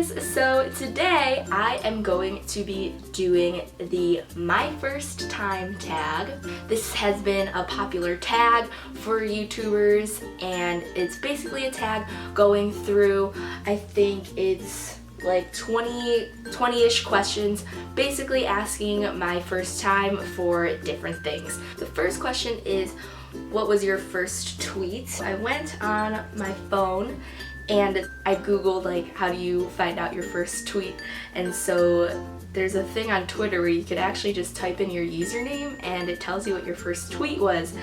guys! So today I am going to be doing the my first time tag. This has been a popular tag for YouTubers and it's basically a tag going through, I think it's like 20-ish questions, basically asking my first time for different things. The first question is, what was your first tweet? I went on my phone and I googled like how do you find out your first tweet, and so there's a thing on Twitter where you could actually just type in your username and it tells you what your first tweet was.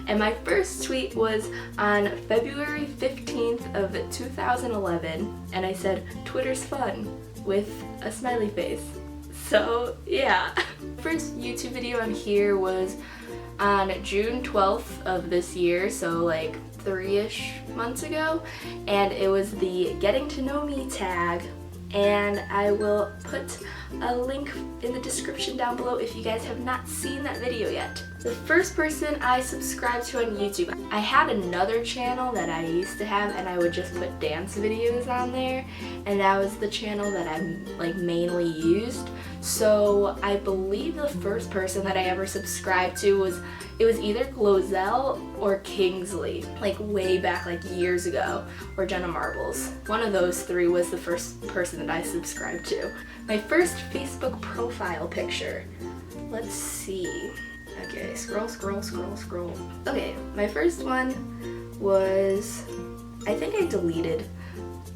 And my first tweet was on February 15th of 2011 and I said, "Twitter's fun," with a smiley face. So yeah. First YouTube video on here was on June 12th of this year, so like 3-ish months ago, and it was the getting to know me tag, and I will put a link in the description down below if you guys have not seen that video yet. The first person I subscribed to on YouTube, I had another channel that I used to have and I would just put dance videos on there, and that was the channel that I like mainly used. So I believe the first person that I ever subscribed to was either Glozell or Kingsley, like way back, like years ago, or Jenna Marbles. One of those three was the first person that I subscribed to. My first Facebook profile picture. Let's see. Okay, scroll. Okay, my first one was, I think I deleted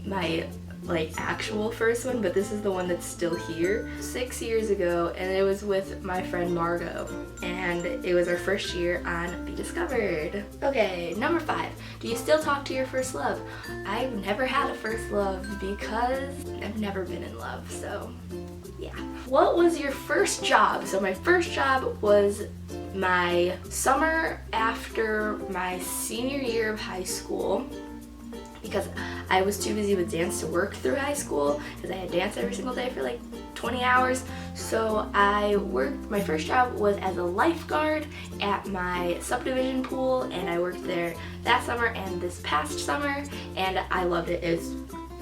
my like actual first one, but this is the one that's still here. 6 years ago, and it was with my friend Margot, and it was our first year on Be Discovered. Okay, number 5. Do you still talk to your first love? I've never had a first love because I've never been in love, so yeah. What was your first job? So my first job was my summer after my senior year of high school, because I was too busy with dance to work through high school, because I had dance every single day for like 20 hours. So I worked, my first job was as a lifeguard at my subdivision pool, and I worked there that summer and this past summer, and I loved it.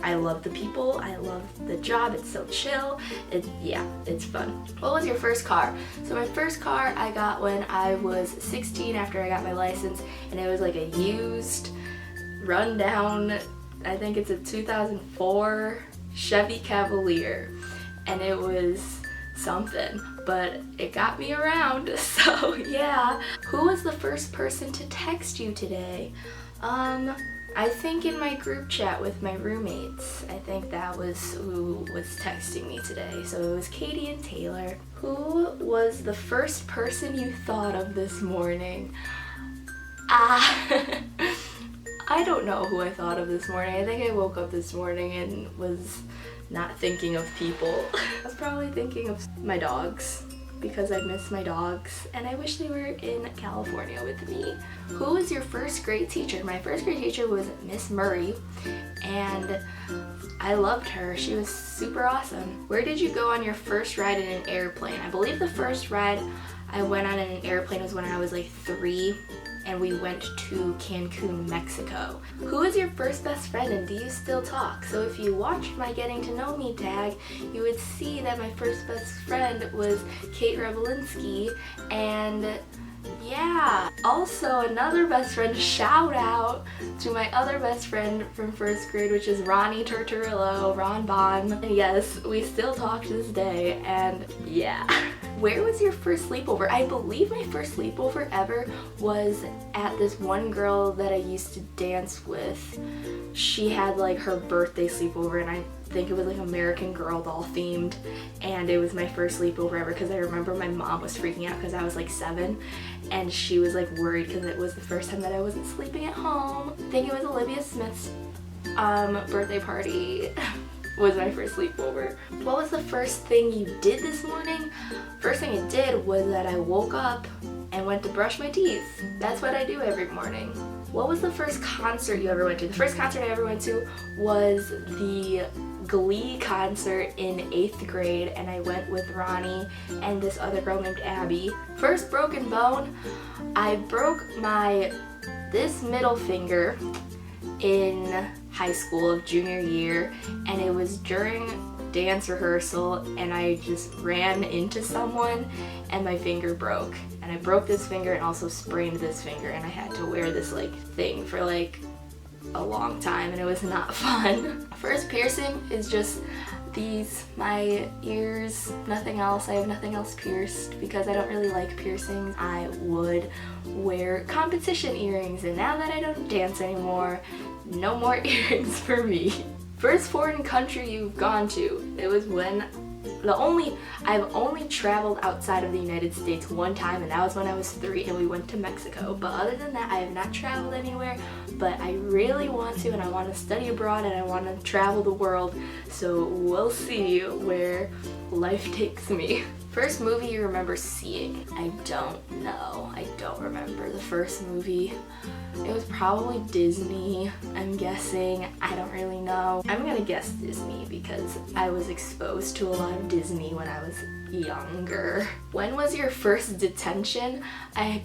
I love the people, I love the job, it's so chill, it's fun. What was your first car? So my first car I got when I was 16 after I got my license, and it was like a used, rundown, I think it's a 2004 Chevy Cavalier, and it was something, but it got me around, so yeah. Who was the first person to text you today? I think in my group chat with my roommates, I think that was who was texting me today. So it was Katie and Taylor. Who was the first person you thought of this morning? I don't know who I thought of this morning. I think I woke up this morning and was not thinking of people. I was probably thinking of my dogs, because I miss my dogs and I wish they were in California with me. Who was your first grade teacher? My first grade teacher was Miss Murray, and I loved her. She was super awesome. Where did you go on your first ride in an airplane? I believe the first ride I went on in an airplane was when I was like 3, and we went to Cancun, Mexico. Who is your first best friend and do you still talk? So if you watched my getting to know me tag, you would see that my first best friend was Kate Rebelinski, and yeah. Also another best friend, shout out to my other best friend from first grade, which is Ronnie Tortorillo, Ron Bon. Yes, we still talk to this day, and yeah. Where was your first sleepover? I believe my first sleepover ever was at this one girl that I used to dance with. She had like her birthday sleepover, and I think it was like American Girl doll themed, and it was my first sleepover ever because I remember my mom was freaking out because I was like 7, and she was like worried because it was the first time that I wasn't sleeping at home. I think it was Olivia Smith's birthday party. Was my first sleepover. What was the first thing you did this morning? First thing I did was that I woke up and went to brush my teeth. That's what I do every morning. What was the first concert you ever went to? The first concert I ever went to was the Glee concert in 8th grade, and I went with Ronnie and this other girl named Abby. First broken bone, I broke this middle finger in high school of junior year, and it was during dance rehearsal, and I just ran into someone and my finger broke. And I broke this finger and also sprained this finger, and I had to wear this like thing for like a long time, and it was not fun. First piercing is just these, my ears, nothing else. I have nothing else pierced because I don't really like piercings. I would wear competition earrings, and now that I don't dance anymore, no more earrings for me. First foreign country you've gone to? It was when I've only traveled outside of the United States one time, and that was when I was 3 and we went to Mexico. But other than that, I have not traveled anywhere, but I really want to, and I want to study abroad, and I want to travel the world, so we'll see where life takes me. First movie you remember seeing? I don't know. I don't remember the first movie. It was probably Disney, I'm guessing. I don't really know. I'm gonna guess Disney because I was exposed to a lot of Disney when I was younger. When was your first detention? I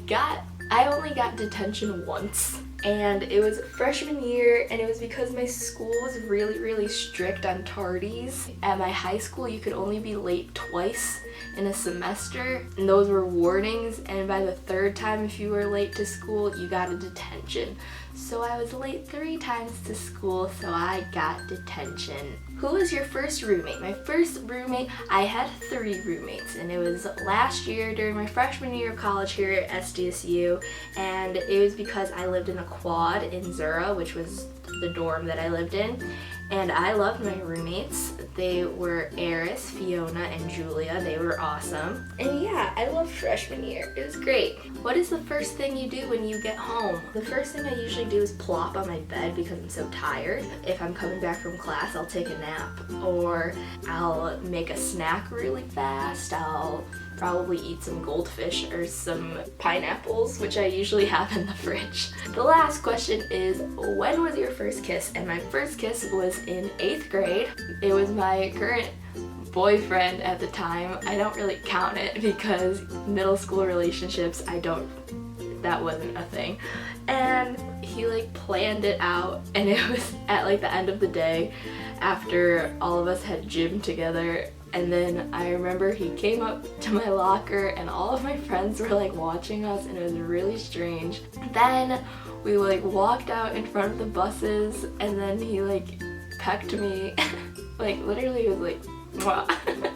only got detention once, and it was freshman year, and it was because my school was really strict on tardies. At my high school, you could only be late twice in a semester, and those were warnings, and by the 3rd time if you were late to school, you got a detention. So I was late 3 times to school, so I got detention. Who was your first roommate? My first roommate, I had 3 roommates, and it was last year during my freshman year of college here at SDSU, and it was because I lived in a quad in Zura, which was the dorm that I lived in, and I loved my roommates. They were Eris, Fiona, and Julia. They were awesome. And yeah, I loved freshman year. It was great. What is the first thing you do when you get home? The first thing I usually do is plop on my bed because I'm so tired. If I'm coming back from class, I'll take a nap, or I'll make a snack really fast. I'll probably eat some goldfish or some pineapples, which I usually have in the fridge. The last question is, when was your first kiss? And my first kiss was in 8th grade. It was my current boyfriend at the time. I don't really count it because middle school relationships, that wasn't a thing. And he like planned it out, and it was at like the end of the day after all of us had gym together. And then I remember he came up to my locker, and all of my friends were like watching us, and it was really strange. Then we like walked out in front of the buses, and then he like pecked me. Like literally he was like, mwah.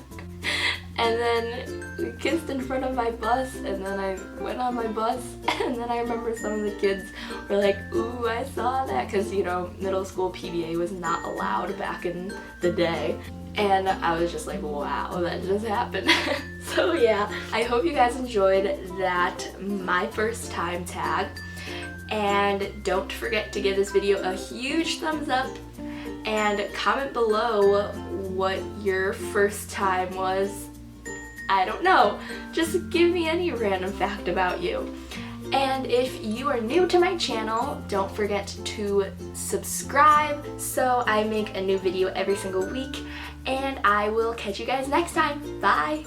And then we kissed in front of my bus, and then I went on my bus, and then I remember some of the kids were like, ooh, I saw that, because you know, middle school PDA was not allowed back in the day. And I was just like, wow, that just happened. So yeah, I hope you guys enjoyed that my first time tag. And don't forget to give this video a huge thumbs up and comment below what your first time was. I don't know, just give me any random fact about you. And if you are new to my channel, don't forget to subscribe so I make a new video every single week, and I will catch you guys next time. Bye!